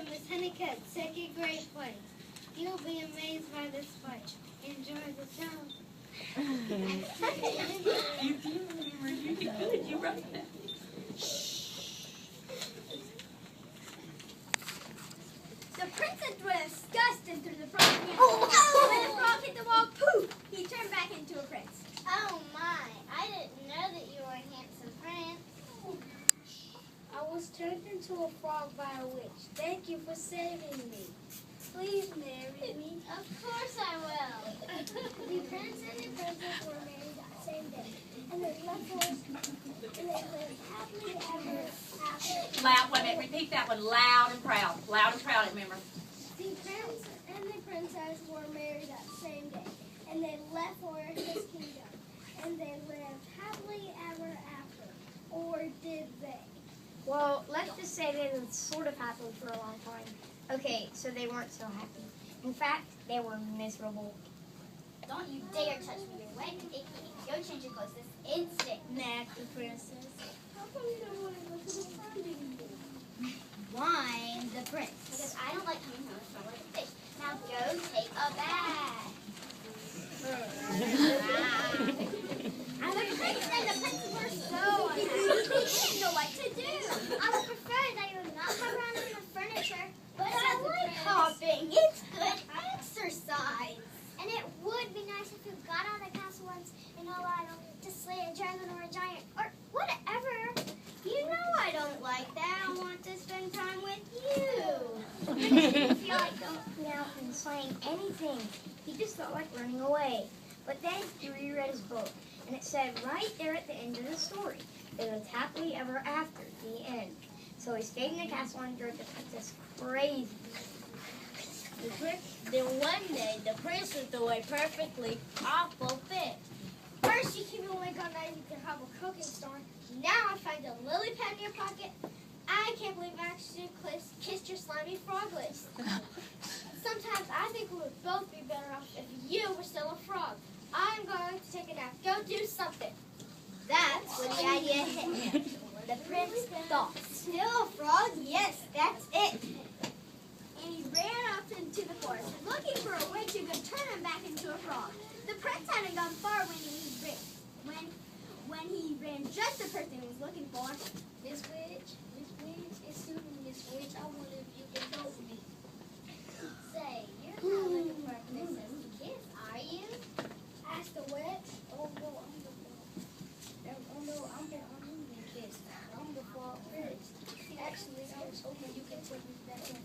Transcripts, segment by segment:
am Miss Honeycutt, second grade play. You'll be amazed by this play. Enjoy the show. You do remember. You did good. You wrote that. The princess was disgusted through the frog. When the frog hit the wall, poof! He turned back into a prince. Oh my, I didn't know that you were a handsome prince. I was turned into a frog by a witch. Thank you for saving me. Please marry me. Of course I will. The prince and the princess were married that same day. And they lived happily ever after. Loud. Wait a minute. Repeat that one. Loud and proud. Loud and proud. Remember. The prince and the princess were married that same day. And they left for his kingdom. And they lived happily ever after. Or did they? Well, let's just say they lived sort of happily for a long time. Okay, so they weren't so happy. In fact, they were miserable. Don't you dare touch me. You're wet and icky. Go change your clothes this instant. Snack the princess. How come you don't want to go to the front anymore? Whine the prince. Because I don't like coming home smelling like a fish. Now go take a bath. And the prince and the princess were so unhappy. They didn't know what to do. I would prefer that you would not hop around in the furniture, but I like hopping. It's good exercise. And it would be nice if you got out of the castle once in a while to slay a dragon or a giant or whatever. You know I don't like that. I want to spend time with you. The prince didn't feel like going out and slaying anything. He just felt like running away. But then he reread his book, and it said right there at the end of the story, they lived happily ever after, the end. So he stayed in the castle and drove the princess crazy. Then one day, the princess threw a perfectly awful fit. First, you keep me awake all night you can have a cooking store. Now I find a lily pad in your pocket. I can't believe I actually kissed your slimy frog lips. Sometimes I think we would both be better off if you were still a frog. I'm going to take a nap. Go do something. That's when the idea hit him. The prince thought, still a frog? Yes, that's it. And he ran off into the forest, looking for a way to turn him back into a frog. The prince hadn't gone far when he ran just the person he was looking for. Miss Witch, excuse me, Miss Witch, I wonder if you can help me. Say, you're not looking for a princess to kiss, are you? Asked the witch. Oh no, I'm the frog. Oh no, I'm being kissed. I'm the frog prince. Actually, I was hoping you could put me back in.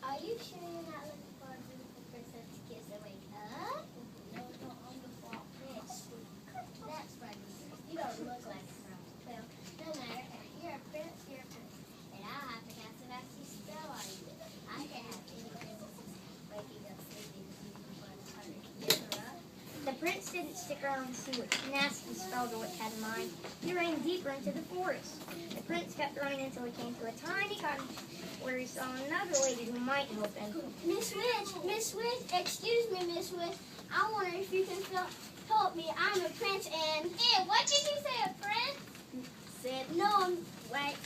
Are you sure you're not looking for a beautiful princess to kiss and wake up? No, I'm the frog prince. That's funny. You don't look like a frog. Well, no matter. You're a prince, and I'll have to cast a nasty spell on you. I can't have any princesses waking up sleeping beautiful. The prince didn't stick around to see what nasty spell the witch had in mind. He ran deeper into the forest. The prince kept running until he came to a tiny cottage where he saw another lady who might help him. Miss Witch, excuse me, Miss Witch. I wonder if you can help me. I'm a prince and... Hey, what did you say, a prince? Said, no, I'm... Wait.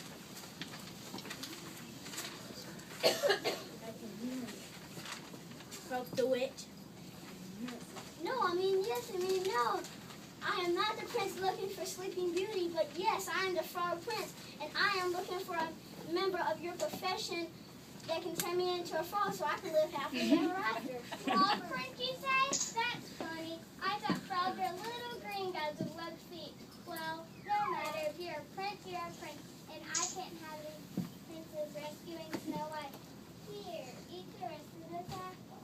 Spoke the witch. No, yes, no. I am not the prince looking for Sleeping Beauty, but yes, I am the frog prince, and I am looking for a member of your profession that can turn me into a frog so I can live happily ever after. Frog prince, you say? That's funny. I thought frogs are little green guys with webbed feet. Well, no matter. If you're a prince, you're a prince, and I can't have any princes rescuing Snow White. Here, eat the rest of this apple.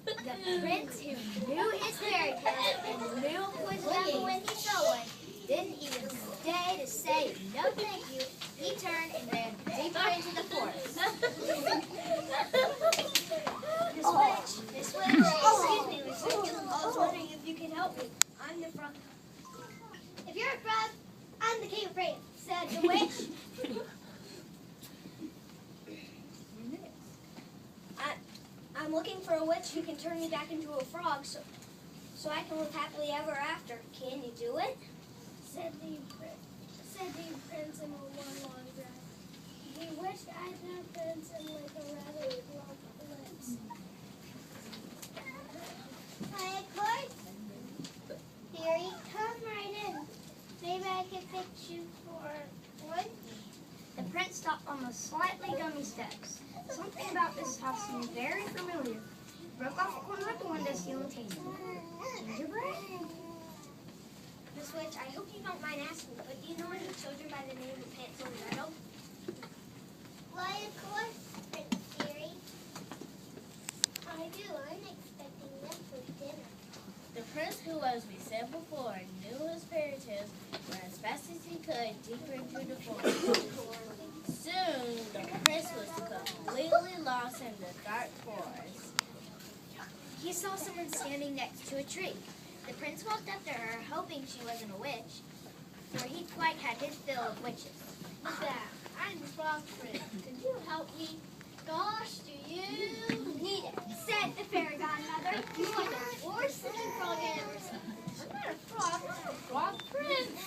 The prince, who knew his fairy tale and knew was coming when he saw one, didn't even stay to say no thank you. He turned and ran deeper into the forest. Miss Witch, excuse me, Miss Witch. I was wondering if you can help me. I'm the frog. If you're a frog, I'm the king of praise, said the witch. I'm looking for a witch who can turn me back into a frog so I can live happily ever after. Can you do it? Said the prince in a long dress. He wished I'd not been like a rather long lips. Hi, Court. Theory, come right in. Maybe I can fix you for one. The prince stopped on the slightly gummy steps. Something about this house seemed very familiar. Broke off a corner of the windowsill and tasted it. Gingerbread? Miss Witch, I hope you don't mind asking, but do you know any children by the name of Hansel and Gretel? Why, of course, Prince Theory. I do. I'm expecting them for dinner. The prince, who, as we said before, knew his fairy tales, ran as fast as he could deeper into the forest. Soon, the prince was completely lost in the dark forest. He saw someone standing next to a tree. The prince walked up to her, hoping she wasn't a witch, for he quite had his fill of witches. There, I'm the frog prince. Could you help me? Gosh, do you need it? Said the fairy godmother. You are the worst looking frog I ever seen. I'm not a frog, I'm a frog prince.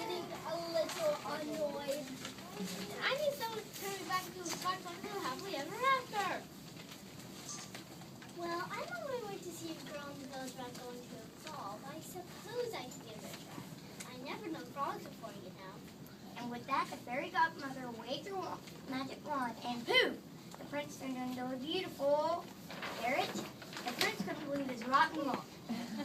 Getting a little annoyed. I need someone to turn me back into a frog so I can live happily ever after. Well, I'm on my way to see a girl in the village about going to absolve. I suppose I can give it a try. I never known frogs before, you know. And with that, the fairy godmother waved her magic wand, and poof! The prince turned into a beautiful parrot. The prince couldn't believe his rotten luck.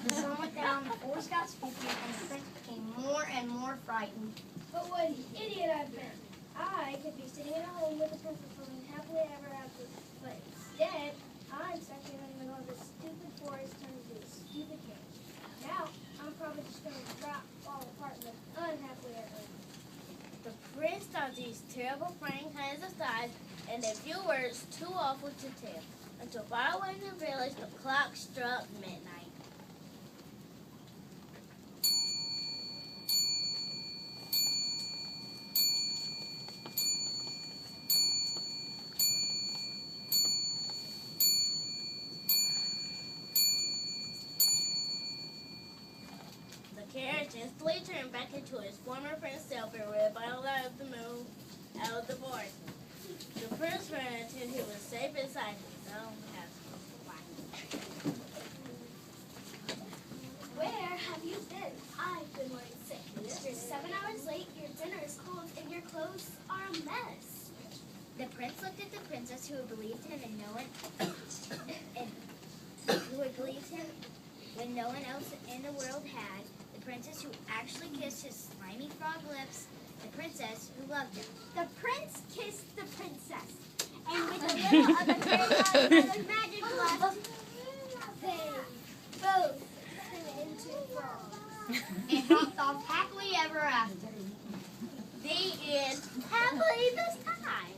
The sun went down, the forest got spooky, and the prince became more and more frightened. But what an idiot I've been. I could be sitting at home with a princess living happily ever after. But instead, I'm stuck here in the middle of this stupid forest turned into a stupid cage. Now, I'm probably just going to fall apart and live unhappily ever after. The prince thought these terrible frightening kinds of sighs, and a few words too awful to tell, until far away in the village the clock struck midnight. The carriage instantly turned back into its former prince self and ran by the light of the moon out of the forest. The prince ran until he was safe inside his own castle. Where have you been? I've been worried sick. You're 7 hours late, your dinner is cold, and your clothes are a mess. The prince looked at the princess who had believed him and no one who had believed him when no one else in the world had. The princess who actually kissed his slimy frog lips. The princess who loved him. The prince kissed the princess, and with a little of the fairy godmother's magic left, they both turned into frogs. And hopped off happily ever after. The end. Happily this time.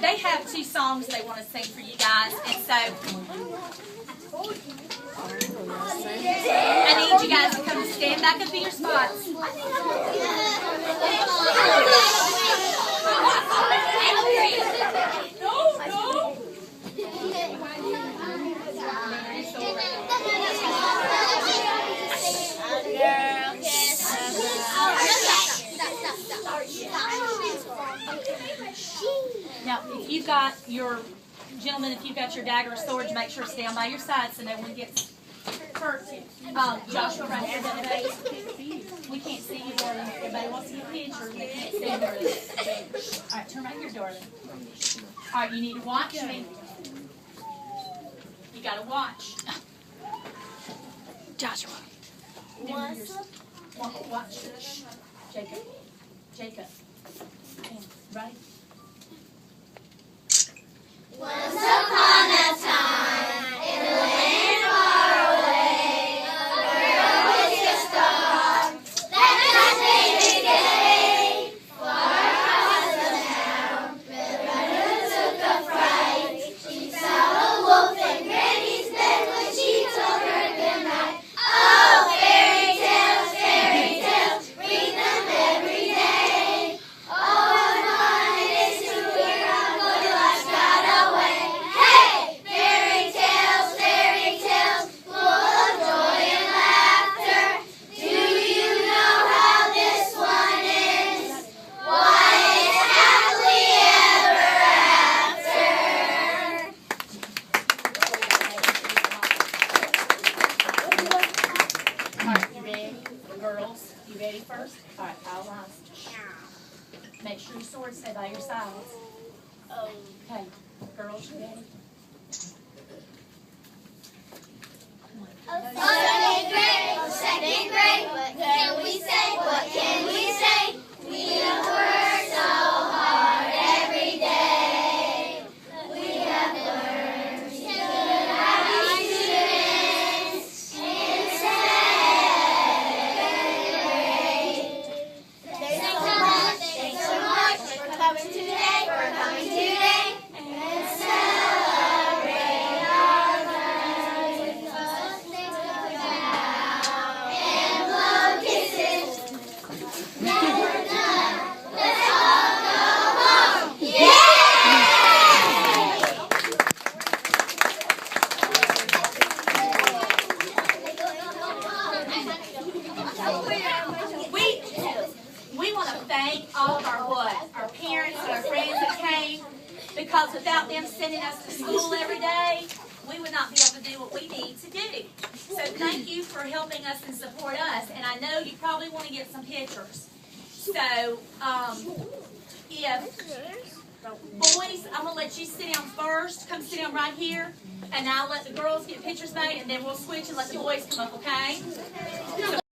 They have 2 songs they want to sing for you guys, and so I need you guys to come stand back up in your spots. Now, if you've got your, gentlemen, if you've got your dagger or swords, make sure to stay on by your side so no one gets hurt. Joshua, right here, we can't see you, darling. Everybody wants to get a picture. We can't see you. All right, turn right here, darling. All right, you need to watch me. You got to watch. Joshua. Watch. Jacob. Jacob. Right. Once upon a time, in a land far away, a girl was just a dog that nothing gay. Far across the town, the runner took a fright. She saw a wolf in Granny's bed when she told her goodnight. Oh, fairy tales, read them every day. Oh, what fun it is to girls, you ready first? All right, all lines. Make sure your swords stay by your sides. Okay, girls, you ready? Second grade, what can we say? What can we say? We have worked so hard every day. We have learned to be students in second grade. Thanks so much for coming today, and celebrate our lives with us and blow kisses. Now we're done. Let's all go home. Yay! We want to thank all of our parents and our friends that came, because without them sending us to school every day, we would not be able to do what we need to do. So thank you for helping us and support us. And I know you probably want to get some pictures. So if boys, I'm gonna let you sit down first. Come sit down right here, and I'll let the girls get pictures made, and then we'll switch and let the boys come up. Okay?